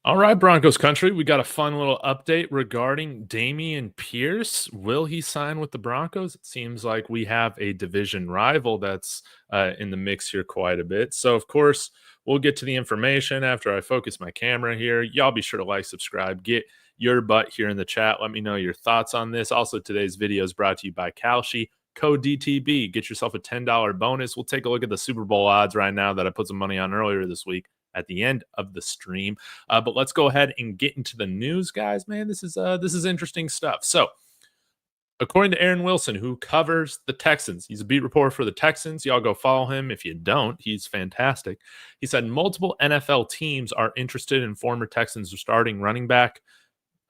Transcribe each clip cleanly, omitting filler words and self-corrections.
All right, Broncos country, we got a fun little update regarding Dameon Pierce. Will he sign with the Broncos? It seems like we have a division rival that's in the mix here quite a bit. So, of course, we'll get to the information after I focus my camera here. Y'all be sure to like, subscribe, get your butt here in the chat. Let me know your thoughts on this. Also, today's video is brought to you by Kalshi. Code DTB. Get yourself a $10 bonus. We'll take a look at the Super Bowl odds right now that I put some money on earlier this week at the end of the stream. But let's go ahead and get into the news, guys. Man, this is interesting stuff. So, according to Aaron Wilson, who covers the Texans, he's a beat reporter for the Texans. Y'all go follow him if you don't. He's fantastic. He said multiple NFL teams are interested in former Texans starting running back.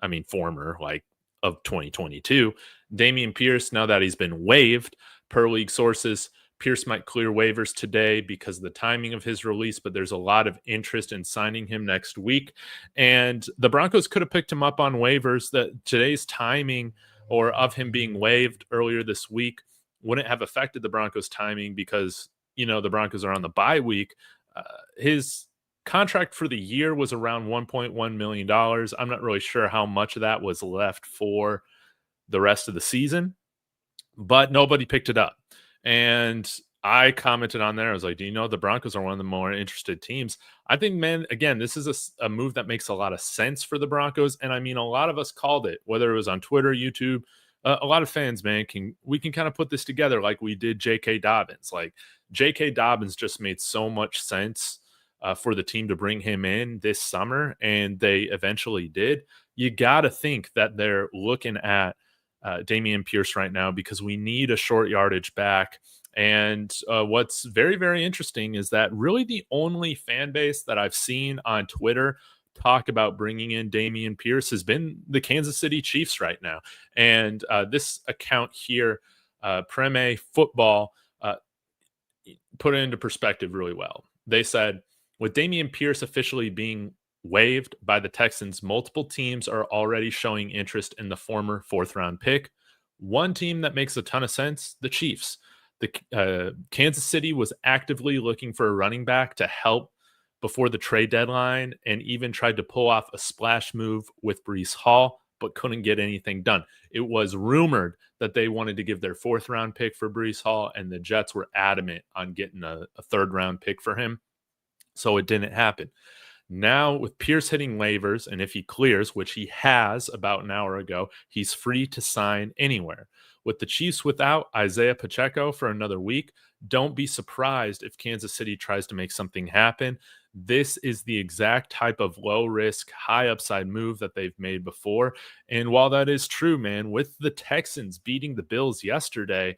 I mean, former, like of 2022, Damien Pierce. Now that he's been waived, per league sources, Pierce might clear waivers today because of the timing of his release, but there's a lot of interest in signing him next week. And the Broncos could have picked him up on waivers. That today's timing or of him being waived earlier this week wouldn't have affected the Broncos' timing because, the Broncos are on the bye week. His contract for the year was around $1.1 million. I'm not really sure how much of that was left for the rest of the season, but nobody picked it up. And I commented on there. I was like, do you know the Broncos are one of the more interested teams? I think, man, again, this is a move that makes a lot of sense for the Broncos. And I mean, a lot of us called it, whether it was on Twitter, YouTube, a lot of fans, man, we can kind of put this together like we did J.K. Dobbins. Like J.K. Dobbins just made so much sense for the team to bring him in this summer, and they eventually did. You got to think that they're looking at Dameon Pierce right now because we need a short yardage back. And what's very, very interesting is that really the only fan base that I've seen on Twitter talk about bringing in Dameon Pierce has been the Kansas City Chiefs right now. And this account here, Preme Football, put it into perspective really well. They said, with Dameon Pierce officially being waived by the Texans, multiple teams are already showing interest in the former fourth-round pick. One team that makes a ton of sense, the Chiefs. The Kansas City was actively looking for a running back to help before the trade deadline and even tried to pull off a splash move with Breece Hall, but couldn't get anything done. It was rumored that they wanted to give their fourth-round pick for Breece Hall, and the Jets were adamant on getting a third-round pick for him, so it didn't happen. Now, with Pierce hitting waivers, and if he clears, which he has about an hour ago, he's free to sign anywhere. With the Chiefs without Isaiah Pacheco for another week, don't be surprised if Kansas City tries to make something happen. This is the exact type of low-risk, high-upside move that they've made before. And while that is true, man, with the Texans beating the Bills yesterday,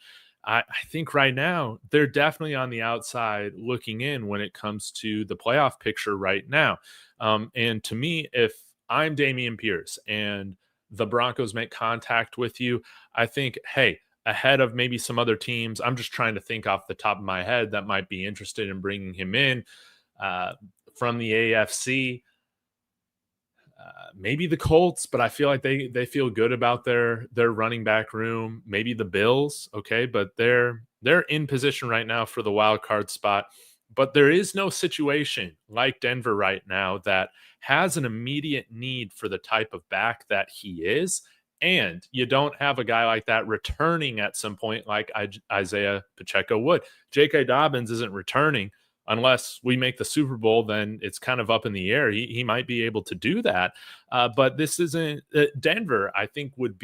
I think right now they're definitely on the outside looking in when it comes to the playoff picture right now. And to me, if I'm Dameon Pierce and the Broncos make contact with you, I think, hey, ahead of maybe some other teams, I'm just trying to think off the top of my head that might be interested in bringing him in from the AFC. Maybe the Colts, but I feel like they feel good about their running back room. Maybe the Bills, okay, but they're in position right now for the wild card spot. But there is no situation like Denver right now that has an immediate need for the type of back that he is. And you don't have a guy like that returning at some point like Isaiah Pacheco would. J.K. Dobbins isn't returning unless we make the Super Bowl, then it's kind of up in the air. He might be able to do that. But this isn't Denver, I think would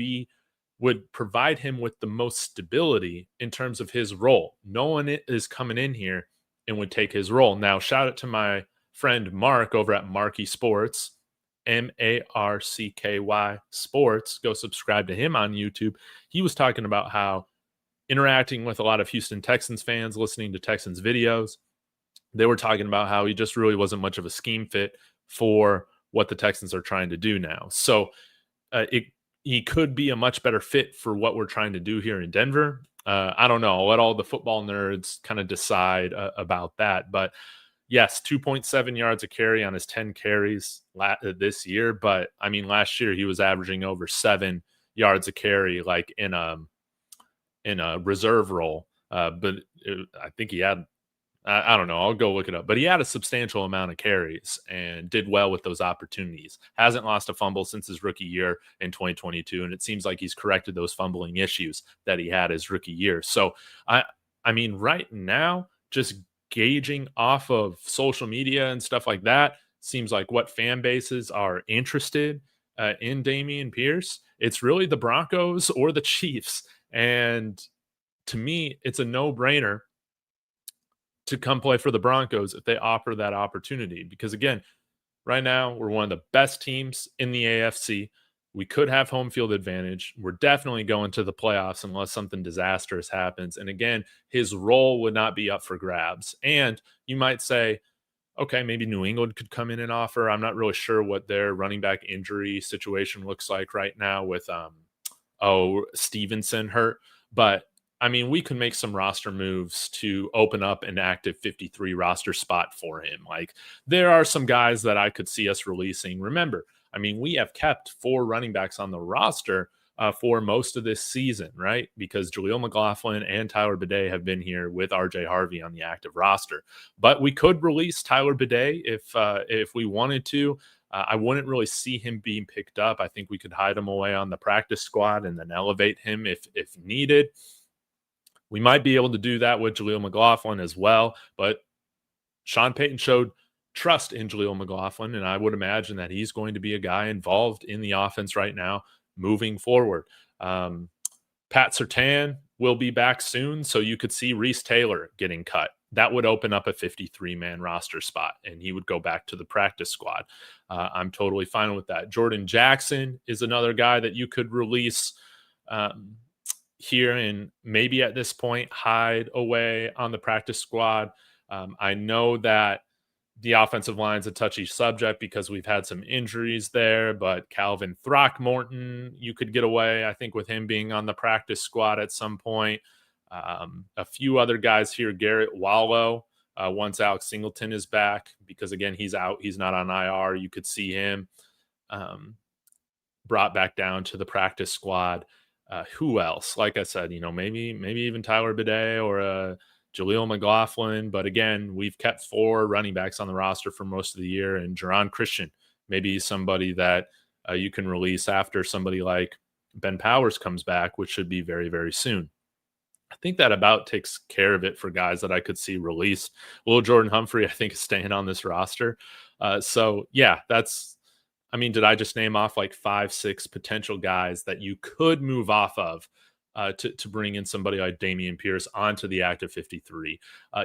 provide him with the most stability in terms of his role. No one is coming in here and would take his role. Now, shout out to my friend Mark over at Marky Sports, MARCKY Sports. Go subscribe to him on YouTube. He was talking about how interacting with a lot of Houston Texans fans, listening to Texans videos, they were talking about how he just really wasn't much of a scheme fit for what the Texans are trying to do now. So he could be a much better fit for what we're trying to do here in Denver. I don't know. I'll let all the football nerds kind of decide about that. But yes, 2.7 yards a carry on his 10 carries this year. But I mean, last year he was averaging over 7 yards a carry, like in a reserve role. I think he had I don't know. I'll go look it up. But he had a substantial amount of carries and did well with those opportunities. Hasn't lost a fumble since his rookie year in 2022. And it seems like he's corrected those fumbling issues that he had his rookie year. So I mean, right now, just gauging off of social media and stuff like that, seems like what fan bases are interested in Dameon Pierce. It's really the Broncos or the Chiefs. And to me, it's a no-brainer to come play for the Broncos if they offer that opportunity. Because again, right now we're one of the best teams in the AFC. We could have home field advantage. We're definitely going to the playoffs unless something disastrous happens. And again, his role would not be up for grabs. And you might say, okay, maybe New England could come in and offer. I'm not really sure what their running back injury situation looks like right now with Stevenson hurt. But I mean, we can make some roster moves to open up an active 53 roster spot for him. Like, there are some guys that I could see us releasing. Remember, I mean, we have kept 4 running backs on the roster for most of this season, right? Because Jaleel McLaughlin and Tyler Bidet have been here with RJ Harvey on the active roster. But we could release Tyler Bidet if we wanted to. I wouldn't really see him being picked up. I think we could hide him away on the practice squad and then elevate him if needed. We might be able to do that with Jaleel McLaughlin as well, but Sean Payton showed trust in Jaleel McLaughlin, and I would imagine that he's going to be a guy involved in the offense right now moving forward. Pat Surtain will be back soon, so you could see Reese Taylor getting cut. That would open up a 53-man roster spot, and he would go back to the practice squad. I'm totally fine with that. Jordan Jackson is another guy that you could release here and maybe at this point hide away on the practice squad. I know that the offensive line is a touchy subject because we've had some injuries there, but Calvin Throckmorton, you could get away, I think, with him being on the practice squad at some point. A few other guys here, Garrett Wallow, once Alex Singleton is back, because again, he's out, he's not on IR. You could see him brought back down to the practice squad. Who else? Like I said, maybe even Tyler Bidet or Jaleel McLaughlin. But again, we've kept 4 running backs on the roster for most of the year. And Jerron Christian, maybe somebody that you can release after somebody like Ben Powers comes back, which should be very, very soon. I think that about takes care of it for guys that I could see released. Will Jordan Humphrey, I think, is staying on this roster. So, yeah, did I just name off like 5, 6 potential guys that you could move off of to bring in somebody like Dameon Pierce onto the active 53?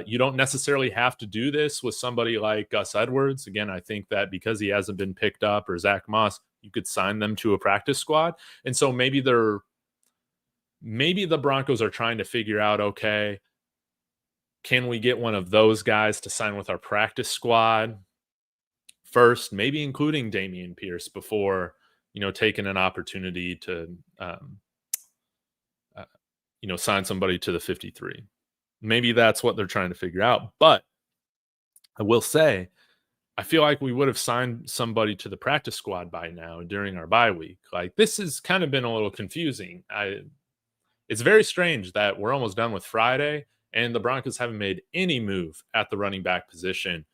You don't necessarily have to do this with somebody like Gus Edwards. Again, I think that because he hasn't been picked up, or Zack Moss, you could sign them to a practice squad. And so maybe the Broncos are trying to figure out, okay, can we get one of those guys to sign with our practice squad first, maybe including Dameon Pierce before, taking an opportunity to, sign somebody to the 53. Maybe that's what they're trying to figure out. But I will say, I feel like we would have signed somebody to the practice squad by now during our bye week. Like, this has kind of been a little confusing. It's very strange that we're almost done with Friday and the Broncos haven't made any move at the running back position.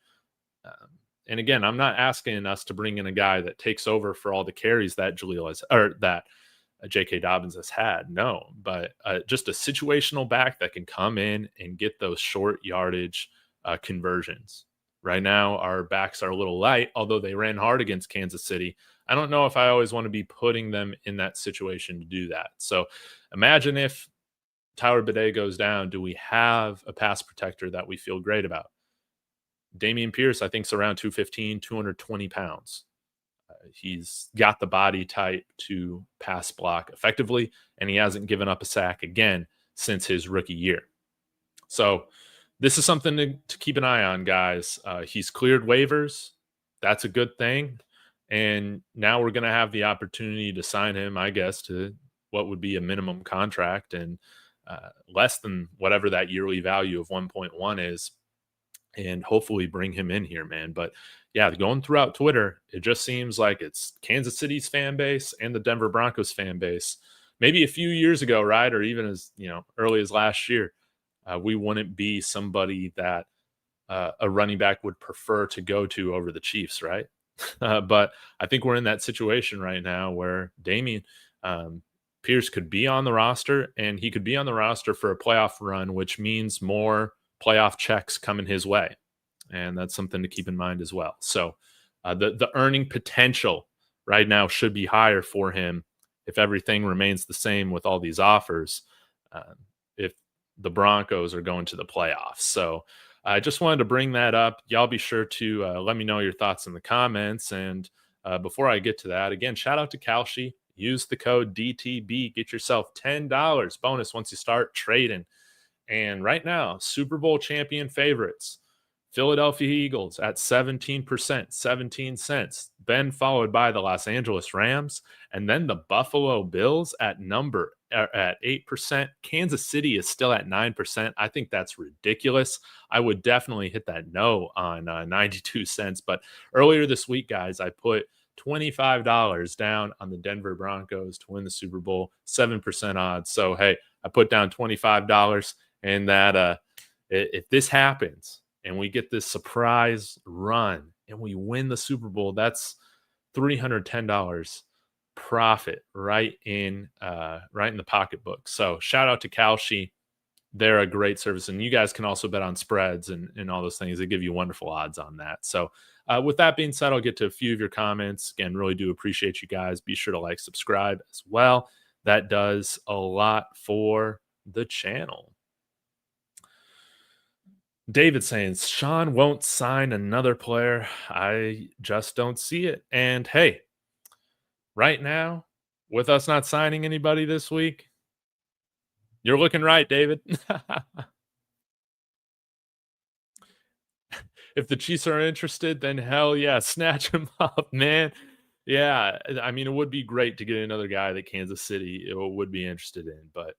And again, I'm not asking us to bring in a guy that takes over for all the carries that J.K. Dobbins has had. No, but just a situational back that can come in and get those short yardage conversions. Right now, our backs are a little light, although they ran hard against Kansas City. I don't know if I always want to be putting them in that situation to do that. So imagine if Tyler Bidet goes down, do we have a pass protector that we feel great about? Dameon Pierce, I think, is around 215, 220 pounds. He's got the body type to pass block effectively, and he hasn't given up a sack again since his rookie year. So this is something to keep an eye on, guys. He's cleared waivers. That's a good thing. And now we're going to have the opportunity to sign him, I guess, to what would be a minimum contract and less than whatever that yearly value of 1.1 is, and hopefully bring him in here, man. But yeah, going throughout Twitter, it just seems like it's Kansas City's fan base and the Denver Broncos fan base. Maybe a few years ago, right, or even as early as last year, we wouldn't be somebody that a running back would prefer to go to over the Chiefs, right? But I think we're in that situation right now where Dameon Pierce could be on the roster, and he could be on the roster for a playoff run, which means more playoff checks coming his way, and that's something to keep in mind as well. So the earning potential right now should be higher for him if everything remains the same with all these offers. If the Broncos are going to the playoffs, so I just wanted to bring that up. Y'all be sure to let me know your thoughts in the comments. And before I get to that, again, shout out to Kalshi. Use the code DTB. Get yourself $10 bonus once you start trading. And right now, Super Bowl champion favorites, Philadelphia Eagles at 17%, 17 cents, then followed by the Los Angeles Rams, and then the Buffalo Bills at 8%. Kansas City is still at 9%. I think that's ridiculous. I would definitely hit that no on 92 cents. But earlier this week, guys, I put $25 down on the Denver Broncos to win the Super Bowl, 7% odds. So, hey, I put down $25, and that if this happens and we get this surprise run and we win the Super Bowl, that's $310 profit right in the pocketbook. So shout out to Kalshi. They're a great service, and you guys can also bet on spreads and all those things. They give you wonderful odds on that. So with that being said, I'll get to a few of your comments. Again, really do appreciate you guys. Be sure to like, subscribe as well. That does a lot for the channel. David saying Sean won't sign another player. I just don't see it. And hey, right now, with us not signing anybody this week, you're looking right, David. If the Chiefs are interested, then hell yeah, snatch him up, man. Yeah, I mean, it would be great to get another guy that Kansas City would be interested in, but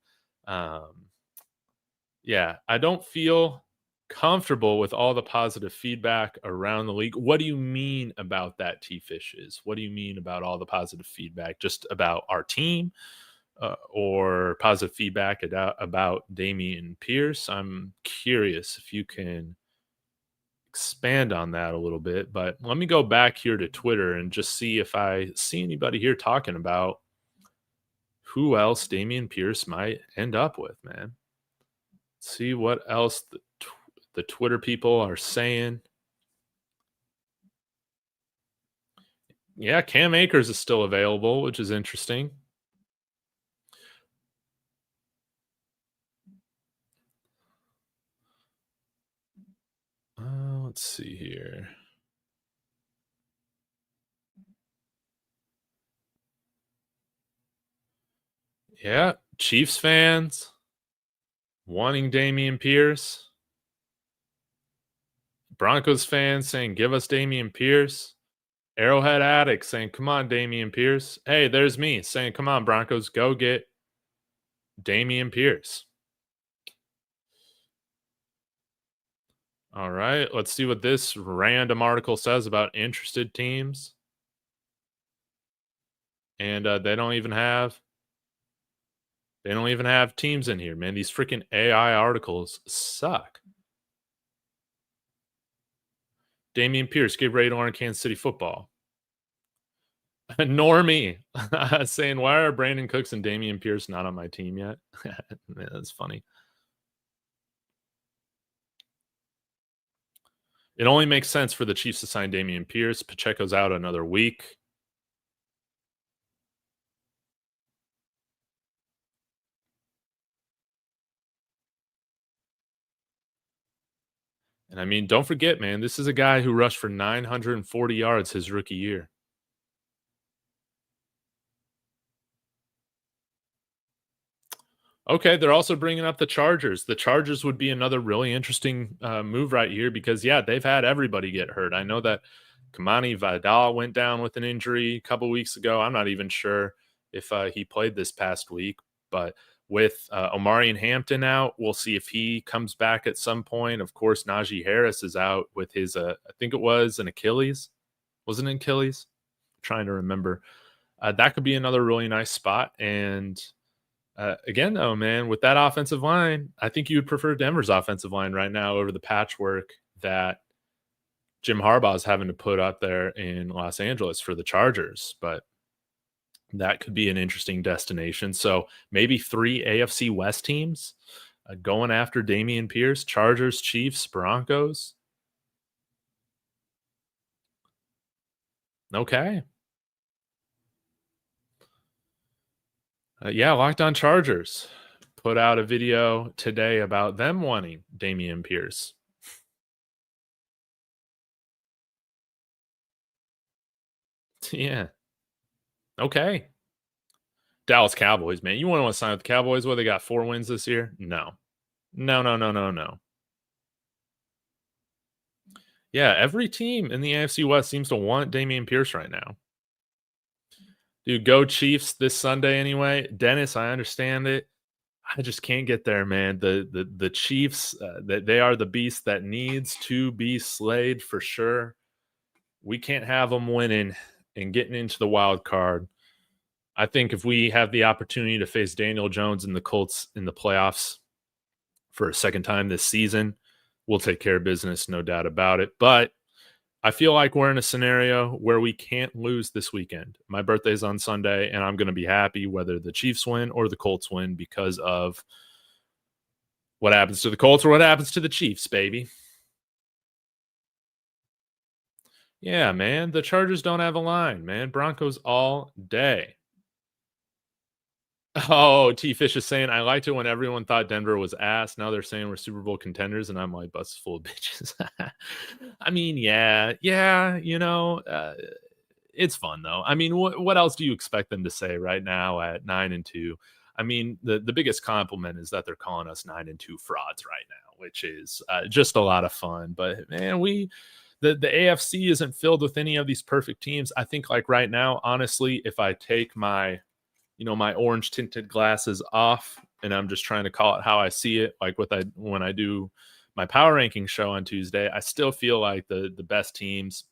yeah, I don't feel comfortable with all the positive feedback around the league. What do you mean about that, T-Fishes? What do you mean about all the positive feedback? Just about our team or positive feedback about Dameon Pierce? I'm curious if you can expand on that a little bit, but let me go back here to Twitter and just see if I see anybody here talking about who else Dameon Pierce might end up with, man. See what else the Twitter people are saying. Yeah, Cam Akers is still available, which is interesting. Let's see here. Yeah, Chiefs fans wanting Dameon Pierce. Broncos fans saying, give us Dameon Pierce. Arrowhead Addict saying, come on, Dameon Pierce. Hey, there's me saying, come on, Broncos, go get Dameon Pierce. All right, let's see what this random article says about interested teams. And they don't even have teams in here, man. These freaking AI articles suck. Dameon Pierce, get ready to learn Kansas City football. Normie saying, why are Brandon Cooks and Dameon Pierce not on my team yet? Man, that's funny. It only makes sense for the Chiefs to sign Dameon Pierce. Pacheco's out another week. And I mean, don't forget, man, this is a guy who rushed for 940 yards his rookie year. Okay, they're also bringing up the Chargers. The Chargers would be another really interesting move right here because, yeah, they've had everybody get hurt. I know that Kamani Vidal went down with an injury a couple weeks ago. I'm not even sure if he played this past week, but with Omari and Hampton out, we'll see if he comes back at some point. Of course, Najee Harris is out with his, I think it was an Achilles. Was it an Achilles? I'm trying to remember. That could be another really nice spot. And again, though, man, with that offensive line, I think you would prefer Denver's offensive line right now over the patchwork that Jim Harbaugh is having to put up there in Los Angeles for the Chargers, but that could be an interesting destination. So maybe 3 AFC West teams going after Dameon Pierce: Chargers, Chiefs, Broncos. Okay. Yeah, Locked On Chargers put out a video today about them wanting Dameon Pierce. Yeah. Okay. Dallas Cowboys, man. You want to sign with the Cowboys? What, they got 4 wins this year? No. No, no, no, no, no. Yeah, every team in the AFC West seems to want Dameon Pierce right now. Dude, go Chiefs this Sunday anyway. Dennis, I understand it. I just can't get there, man. The Chiefs, that they are the beast that needs to be slayed for sure. We can't have them winning and getting into the wild card. I think if we have the opportunity to face Daniel Jones and the Colts in the playoffs for a second time this season, we'll take care of business, no doubt about it. But I feel like we're in a scenario where we can't lose this weekend. My birthday's on Sunday, and I'm going to be happy whether the Chiefs win or the Colts win because of what happens to the Colts or what happens to the Chiefs, baby. Yeah, man. The Chargers don't have a line, man. Broncos all day. Oh, T Fish is saying, I liked it when everyone thought Denver was ass. Now they're saying we're Super Bowl contenders, and I'm like, bus full of bitches. I mean, yeah, it's fun though. I mean, what else do you expect them to say right now at 9-2? I mean, the biggest compliment is that they're calling us 9-2 frauds right now, which is just a lot of fun. But man, the AFC isn't filled with any of these perfect teams. I think like right now, honestly, if I take my my orange tinted glasses off and I'm just trying to call it how I see it, like when I do my power ranking show on Tuesday, I still feel like the best teams,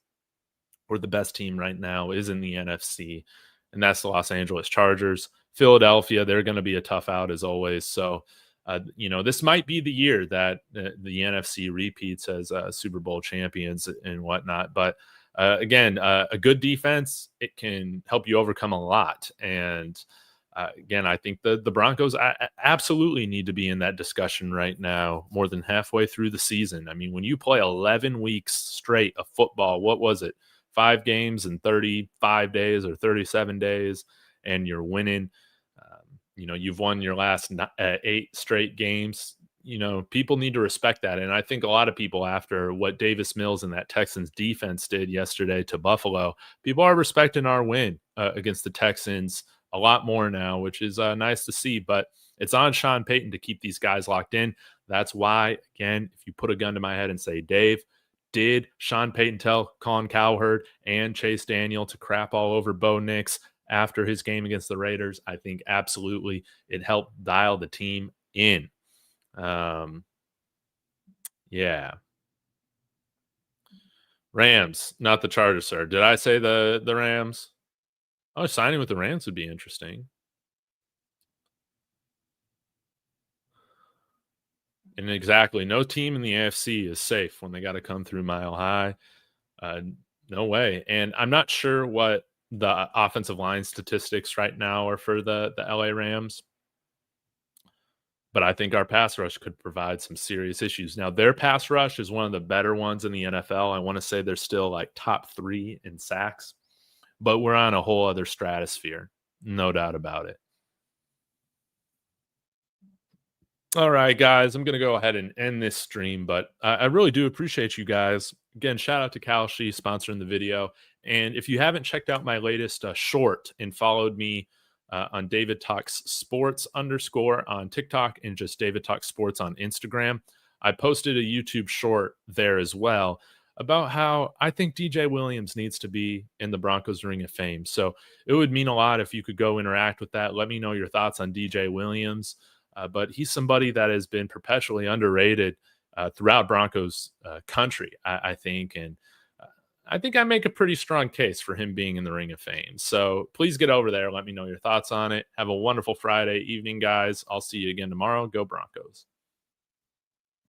or the best team right now, is in the NFC, and that's the Los Angeles Chargers. Philadelphia, they're going to be a tough out as always. So, this might be the year that the NFC repeats as Super Bowl champions and whatnot. But again, a good defense, it can help you overcome a lot. And again, I think the Broncos absolutely need to be in that discussion right now, more than halfway through the season. I mean, when you play 11 weeks straight of football, what was it? 5 games in 35 days or 37 days, and you're winning. You've won your last 8 straight games. People need to respect that. And I think a lot of people, after what Davis Mills and that Texans defense did yesterday to Buffalo, people are respecting our win against the Texans a lot more now, which is nice to see. But it's on Sean Payton to keep these guys locked in. That's why, again, if you put a gun to my head and say, Dave, did Sean Payton tell Colin Cowherd and Chase Daniel to crap all over Bo Nix after his game against the Raiders? I think absolutely it helped dial the team in. Yeah. Rams, not the Chargers, sir. Did I say the Rams? Oh, signing with the Rams would be interesting. And exactly, no team in the AFC is safe when they got to come through Mile High. No way. And I'm not sure what the offensive line statistics right now are for the LA Rams, but I think our pass rush could provide some serious issues. Now, their pass rush is one of the better ones in the NFL. I want to say they're still like top 3 in sacks, but we're on a whole other stratosphere. No doubt about it. All right, guys, I'm going to go ahead and end this stream, but I really do appreciate you guys. Again, shout out to Kalshi sponsoring the video. And if you haven't checked out my latest short and followed me on David Talks Sports _ on TikTok and just David Talks Sports on Instagram, I posted a YouTube short there as well about how I think DJ Williams needs to be in the Broncos Ring of Fame. So it would mean a lot if you could go interact with that. Let me know your thoughts on DJ Williams. But he's somebody that has been perpetually underrated throughout Broncos country, I think. And I think I make a pretty strong case for him being in the Ring of Fame. So please get over there. Let me know your thoughts on it. Have a wonderful Friday evening, guys. I'll see you again tomorrow. Go Broncos.